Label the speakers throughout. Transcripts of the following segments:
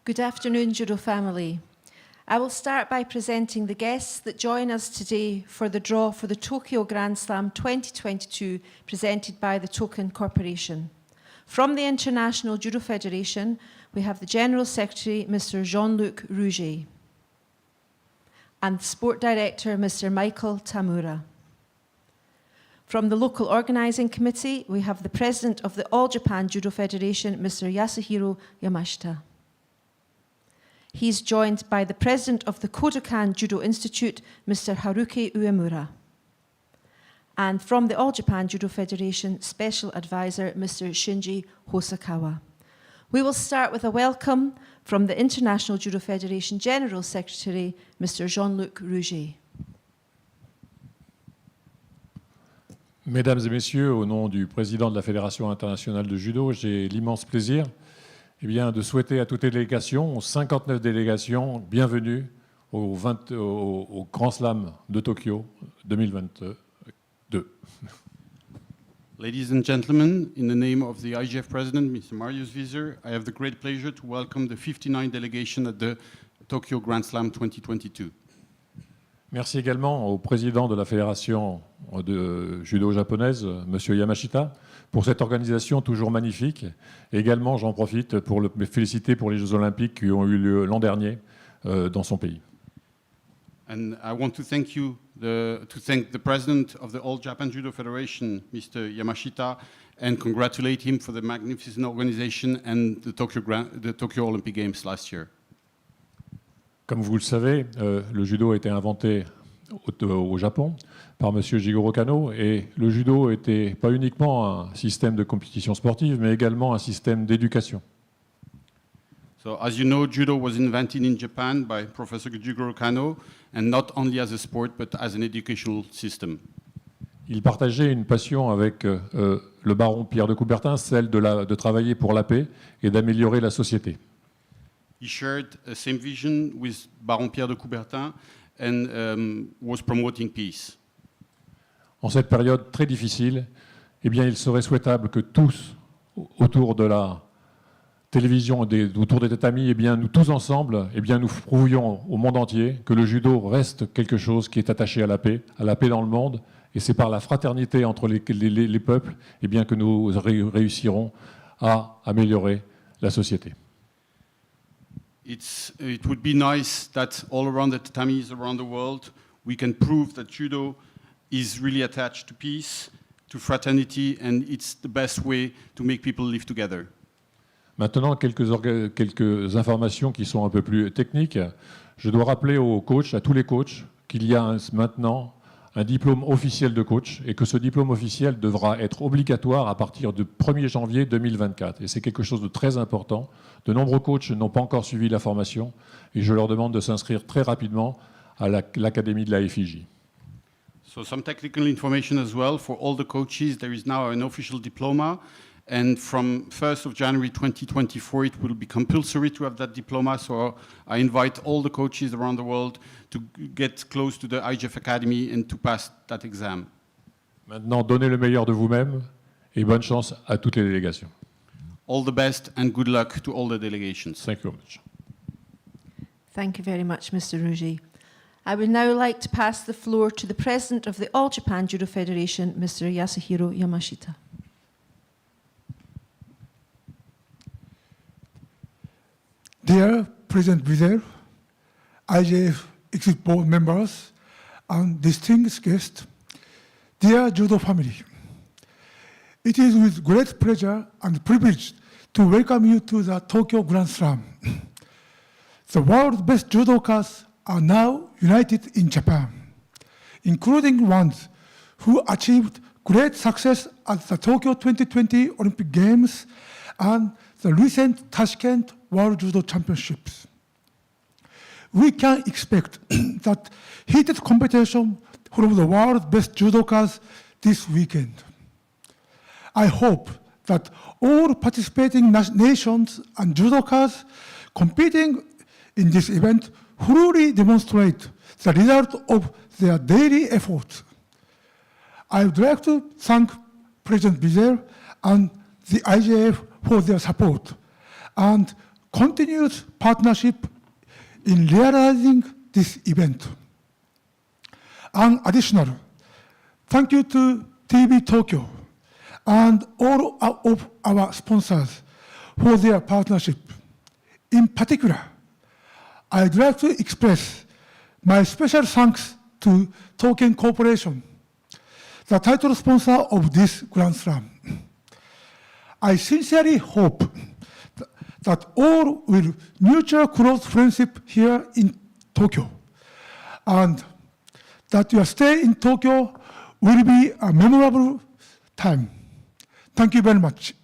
Speaker 1: Good afternoon, Judo family. I will start by presenting the guests that join us today for the draw for the Tokyo Grand Slam 2022 presented by the Token Corporation. From the International Judo Federation, we have the General Secretary, Mr. Jean-Luc Rouget, and the Sport Director, Mr. Michael Tamura. From the local organising committee, we have the President of the All Japan Judo Federation, Mr. Yasuhiro Yamashita. He's joined by the President of the Kodokan Judo Institute, Mr. Haruki Uemura. And from the All Japan Judo Federation, Special Advisor, Mr. Shinji Hosakawa. We will start with a welcome from the International Judo Federation General Secretary, Mr. Jean-Luc Rouget.
Speaker 2: Mesdames et messieurs, au nom du président de la Fédération internationale de judo, j'ai l'immense plaisir de souhaiter à toutes les délégations, aux 59 délégations, bienvenue au Grand Slam de Tokyo 2022.
Speaker 3: Ladies and gentlemen, in the name of the IGF President, Mr. Marius Wieser, I have the great pleasure to welcome the 59 delegation at the Tokyo Grand Slam 2022.
Speaker 2: Merci également au président de la Fédération de judo japonaise, M. Yamashita, pour cette organisation toujours magnifique. Et également, j'en profite pour le féliciter pour les Jeux Olympiques qui ont eu lieu l'an dernier dans son pays.
Speaker 3: And I want to thank the President of the All Japan Judo Federation, Mr. Yamashita, and congratulate him for the magnificent organization and the Tokyo Olympic Games last year.
Speaker 2: Comme vous le savez, le judo a été inventé au Japon par M. Jigoro Kano, et le judo n'était pas uniquement un système de compétition sportive, mais également un système d'éducation.
Speaker 3: So, as you know, judo was invented in Japan by Professor Jigoro Kano, and not only as a sport, but as an educational system.
Speaker 2: Il partageait une passion avec le baron Pierre de Coubertin, celle de travailler pour la paix et d'améliorer la société.
Speaker 3: He shared the same vision with Baron Pierre de Coubertin and was promoting peace.
Speaker 2: En cette période très difficile, il serait souhaitable que tous, autour de la télévision, autour des tatamis, nous tous ensemble, nous prouvions au monde entier que le judo reste quelque chose qui est attaché à la paix dans le monde, et c'est par la fraternité entre les peuples que nous réussirons à améliorer la société.
Speaker 3: It would be nice that all around the tatamis around the world, we can prove that judo is really attached to peace, to fraternity, and it's the best way to make people live together.
Speaker 2: Maintenant, quelques informations qui sont un peu plus techniques. Je dois rappeler aux coachs, à tous les coachs, qu'il y a maintenant un diplôme officiel de coach et que ce diplôme officiel devra être obligatoire à partir du 1er janvier 2024. Et c'est quelque chose de très important. De nombreux coachs n'ont pas encore suivi la formation et je leur demande de s'inscrire très rapidement à l'académie de la FIJ.
Speaker 3: So some technical information as well. For all the coaches, there is now an official diploma. And from 1st of January 2024, it will be compulsory to have that diploma. So I invite all the coaches around the world to get close to the IGF Academy and to pass that exam.
Speaker 2: Maintenant, donnez le meilleur de vous-même et bonne chance à toutes les délégations.
Speaker 3: All the best and good luck to all the delegations.
Speaker 2: Thank you very much.
Speaker 1: Thank you very much, Mr. Rouget. I would now like to pass the floor to the President of the All Japan Judo Federation, Mr. Yasuhiro Yamashita.
Speaker 4: Dear President Wieser, IGF Executive Board members, and distinguished guests, dear judo family, it is with great pleasure and privilege to welcome you to the Tokyo Grand Slam. The world's best judokas are now united in Japan, including ones who achieved great success at the Tokyo 2020 Olympic Games and the recent Tashkent World Judo Championships. We can expect that heated competition from the world's best judokas this weekend. I hope that all participating nations and judokas competing in this event fully demonstrate the result of their daily efforts. I would like to thank President Wieser and the IGF for their support and continued partnership in realizing this event. And additional, thank you to TV Tokyo and all of our sponsors for their partnership. In particular, I'd like to express my special thanks to Token Corporation, the title sponsor of this Grand Slam. I sincerely hope that all will nurture close friendship here in Tokyo, and that your stay in Tokyo will be a memorable time. Thank you very much.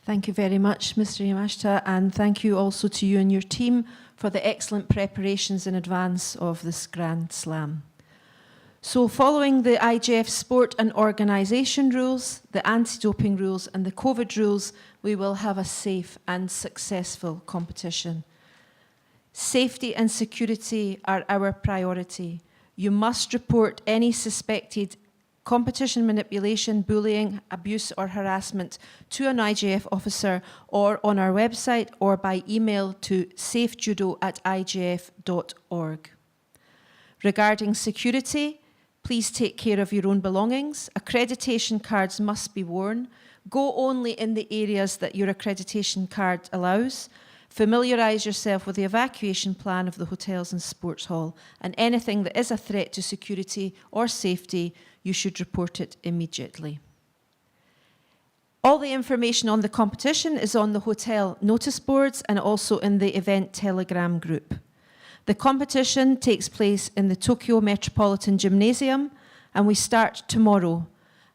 Speaker 1: Thank you very much, Mr. Yamashita, and thank you also to you and your team for the excellent preparations in advance of this Grand Slam. So following the IJF sport and organisation rules, the anti-doping rules and the COVID rules, we will have a safe and successful competition. Safety and security are our priority. You must report any suspected competition manipulation, bullying, abuse or harassment to an IJF officer or on our website or by email to safejudo@ijf.org. Regarding security, please take care of your own belongings. Accreditation cards must be worn. Go only in the areas that your accreditation card allows. Familiarise yourself with the evacuation plan of the hotels and sports hall, and anything that is a threat to security or safety, you should report it immediately. All the information on the competition is on the hotel notice boards and also in the event Telegram group. The competition takes place in the Tokyo Metropolitan Gymnasium, and we start tomorrow.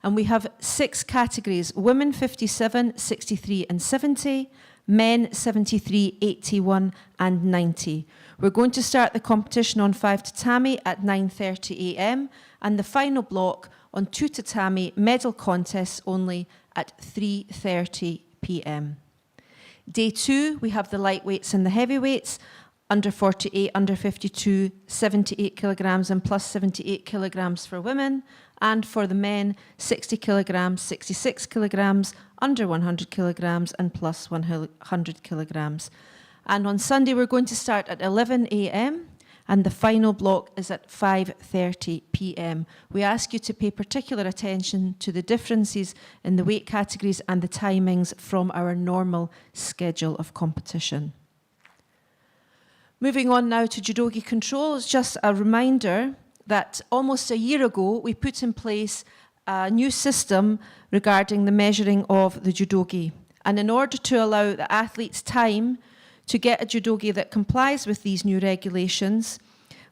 Speaker 1: And we have 6 categories: women 57, 63 and 70, men 73, 81 and 90. We're going to start the competition on 5 tatami at 9:30 a.m. and the final block on 2 tatami medal contests only at 3:30 p.m. Day 2, we have the lightweights and the heavyweights, under 48, under 52, 78 kilograms and plus 78 kilograms for women, and for the men, 60 kilograms, 66 kilograms, under 100 kilograms and plus 100 kilograms. And on Sunday, we're going to start at 11 a.m. and the final block is at 5:30 p.m. We ask you to pay particular attention to the differences in the weight categories and the timings from our normal schedule of competition. Moving on now to judogi control, it's just a reminder that almost a year ago we put in place a new system regarding the measuring of the judogi. And in order to allow the athletes time to get a judogi that complies with these new regulations,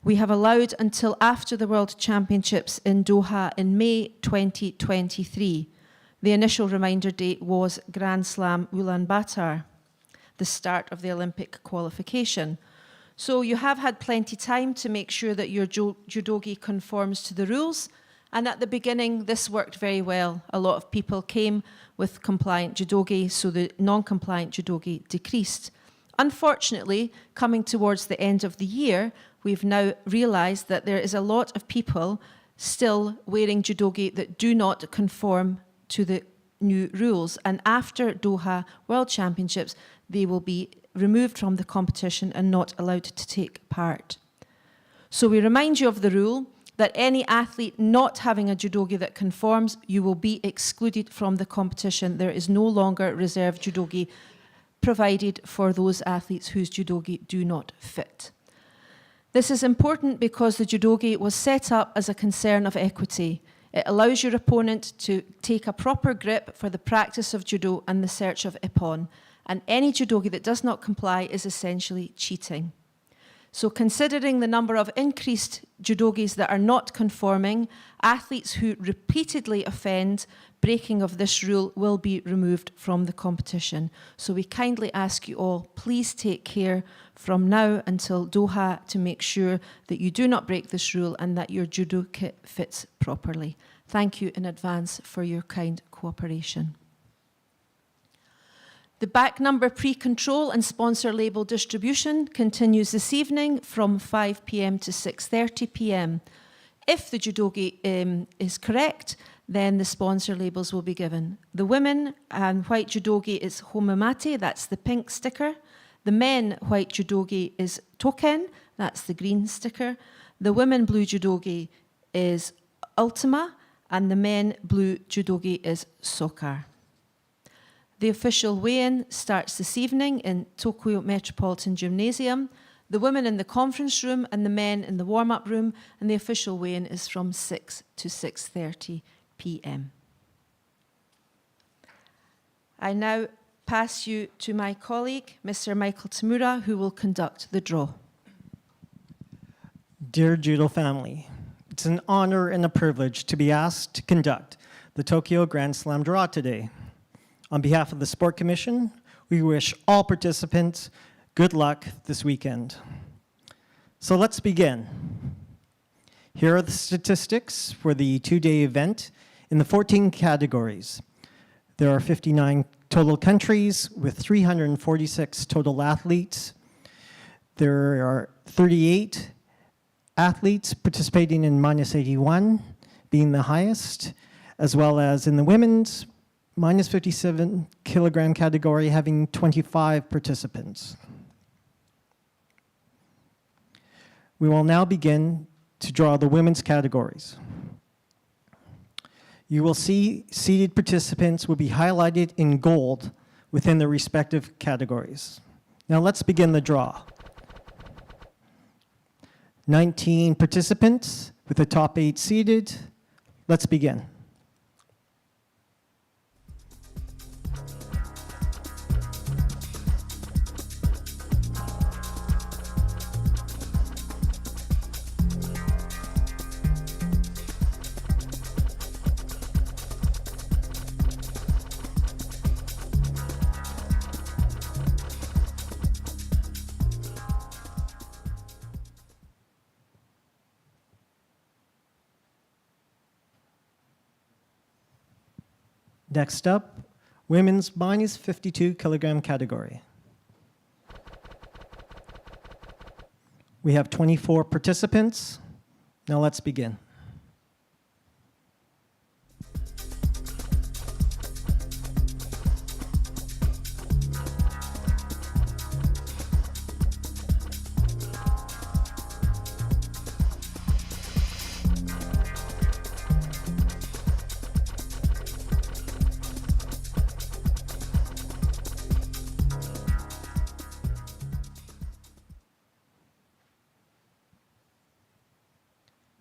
Speaker 1: we have allowed until after the World Championships in Doha in May 2023. The initial reminder date was Grand Slam Ulaanbaatar, the start of the Olympic qualification. So you have had plenty time to make sure that your judogi conforms to the rules. And at the beginning, this worked very well. A lot of people came with compliant judogi, so the non-compliant judogi decreased. Unfortunately, coming towards the end of the year, we've now realized that there is a lot of people still wearing judogi that do not conform to the new rules. And after Doha World Championships, they will be removed from the competition and not allowed to take part. So we remind you of the rule that any athlete not having a judogi that conforms, you will be excluded from the competition. There is no longer reserved judogi provided for those athletes whose judogi do not fit. This is important because the judogi was set up as a concern of equity. It allows your opponent to take a proper grip for the practice of judo and the search of ippon. And any judogi that does not comply is essentially cheating. So considering the number of increased judogis that are not conforming, athletes who repeatedly offend breaking of this rule will be removed from the competition. So we kindly ask you all, please take care from now until Doha to make sure that you do not break this rule and that your judo kit fits properly. Thank you in advance for your kind cooperation. The back number pre-control and sponsor label distribution continues this evening from 5 p.m. to 6:30 p.m. If the judogi is correct, Then the sponsor labels will be given. The women and white judogi is homemate, that's the pink sticker. The men white judogi is token, that's the green sticker. The women blue judogi is ultima, and the men blue judogi is sokar. The official weigh-in starts this evening in Tokyo Metropolitan Gymnasium. The women in the conference room and the men in the warm-up room, and the official weigh-in is from 6 to 6:30 p.m. I now pass you to my colleague, Mr. Michael Tamura, who will conduct the draw.
Speaker 5: Dear Judo family, it's an honor and a privilege to be asked to conduct the Tokyo Grand Slam draw today. On behalf of the Sport Commission, we wish all participants good luck this weekend. So let's begin. Here are the statistics for the two-day event in the 14 categories. There are 59 total countries with 346 total athletes. There are 38 athletes participating in -81, being the highest, as well as in the women's -57 kilogram category, having 25 participants. We will now begin to draw the women's categories. You will see seated participants will be highlighted in gold within the respective categories. Now let's begin the draw. 19 participants with the top 8 seated. Let's begin. Next up, women's -52 kilogram category. We have 24 participants. Now let's begin.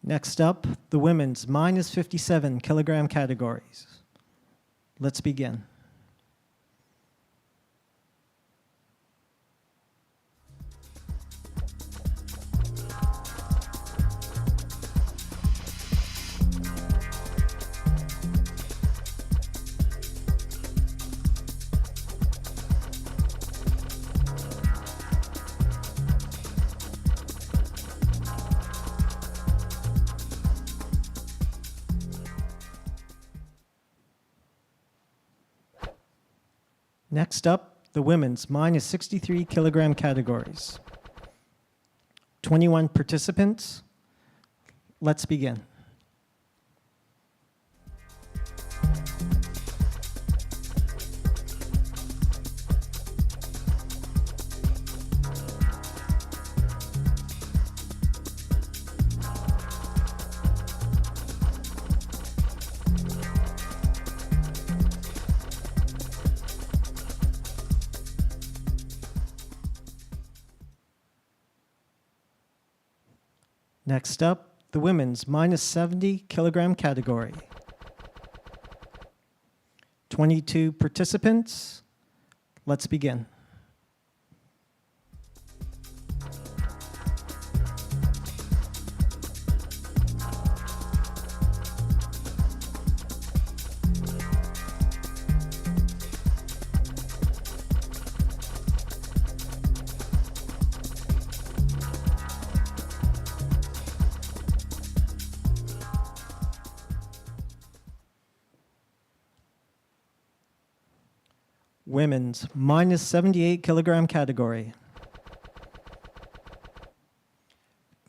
Speaker 5: Next up, the women's -57 kilogram categories. Let's begin. Next up, the women's -63 kilogram categories. 21 participants. Let's begin. Next up, the women's -70 kilogram category. 22 participants. Let's begin. Women's -78 kilogram category.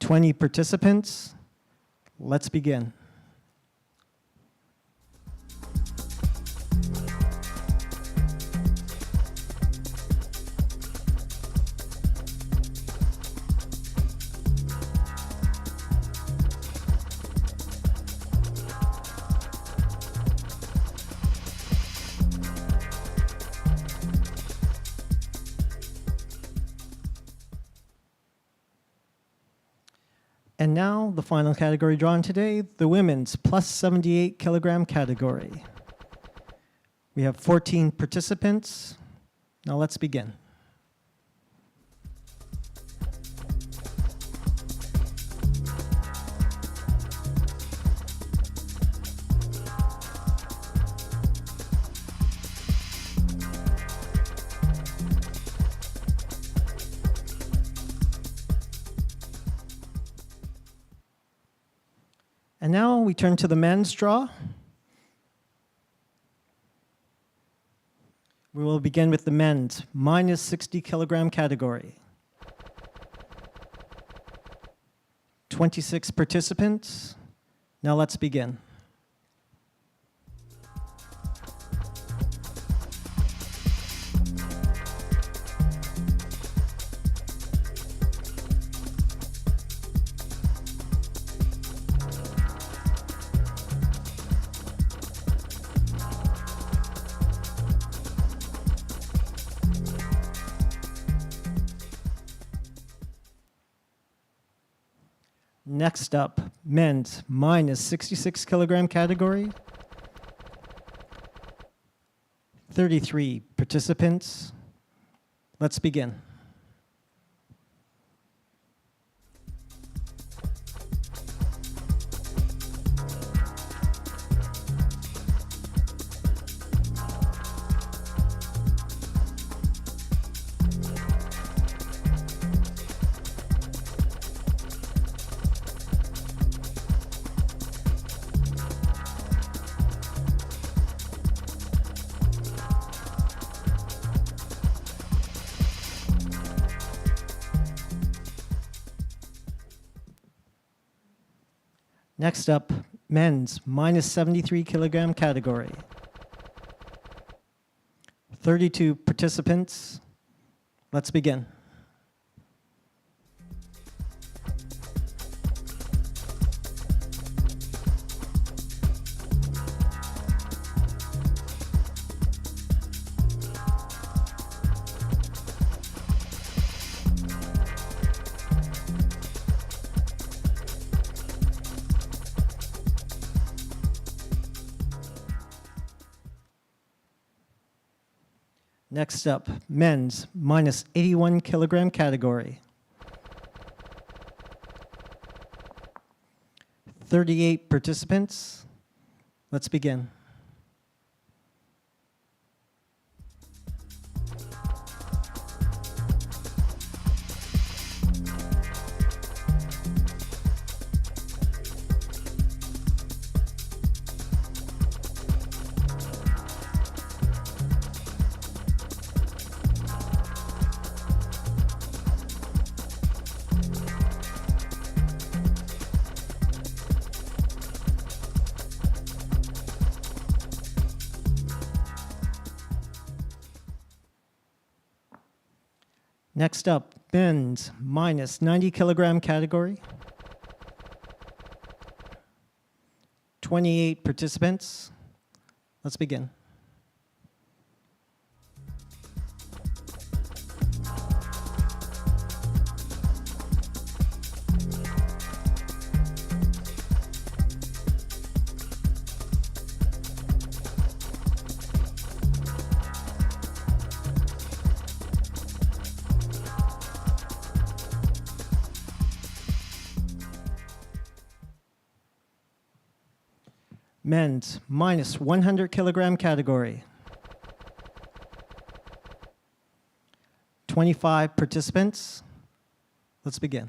Speaker 5: 20 participants. Let's begin. And now, the final category drawn today, the women's plus 78 kilogram category. We have 14 participants. Now let's begin. And now we turn to the men's draw. We will begin with the men's minus 60 kilogram category. 26 participants. Now let's begin. Next up, men's minus 66 kilogram category. 33 participants. Let's begin. Next up, men's minus 73 kilogram category. 32 participants. Let's begin. Next up, men's minus 81 kilogram category. 38 participants. Let's begin. Next up, men's minus 90 kilogram category. 28 participants. Let's begin. Men's minus 100 kilogram category. 25 participants. Let's begin.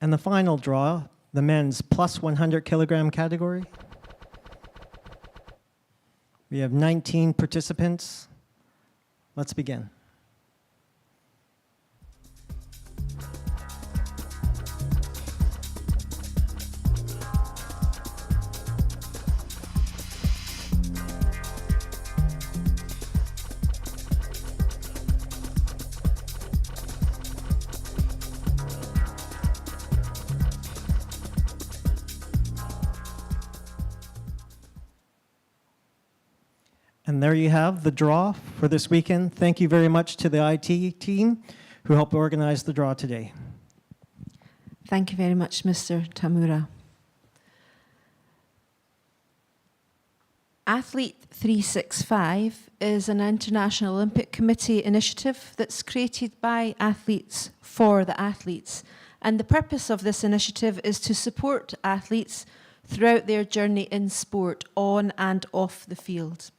Speaker 5: And the final draw, the men's plus 100 kilogram category. We have 19 participants. Let's begin. And there you have the draw for this weekend. Thank you very much to the IT team who helped organize the draw today.
Speaker 1: Thank you very much, Mr. Tamura. Athlete 365 is an International Olympic Committee initiative that's created by athletes for the athletes. And the purpose of this initiative is to support athletes throughout their journey in sport, on and off the field.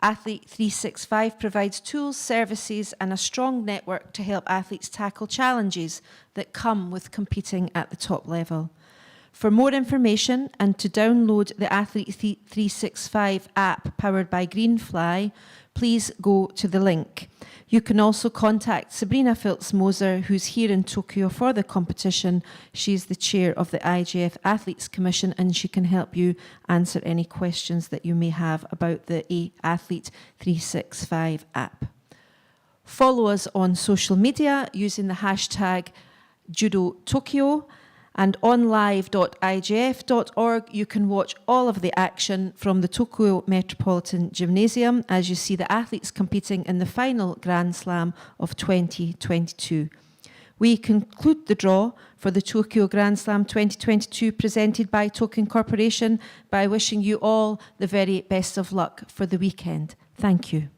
Speaker 1: Athlete 365 provides tools, services, and a strong network to help athletes tackle challenges that come with competing at the top level. For more information and to download the Athlete 365 app powered by Greenfly, please go to the link. You can also contact Sabrina Phillips-Moser, who's here in Tokyo for the competition. She's the chair of the IJF Athletes Commission, and she can help you answer any questions that you may have about the Athlete 365 app. Follow us on social media using the hashtag Judo Tokyo. And on live.igf.org, you can watch all of the action from the Tokyo Metropolitan Gymnasium as you see the athletes competing in the final Grand Slam of 2022. We conclude the draw for the Tokyo Grand Slam 2022 presented by Token Corporation by wishing you all the very best of luck for the weekend. Thank you.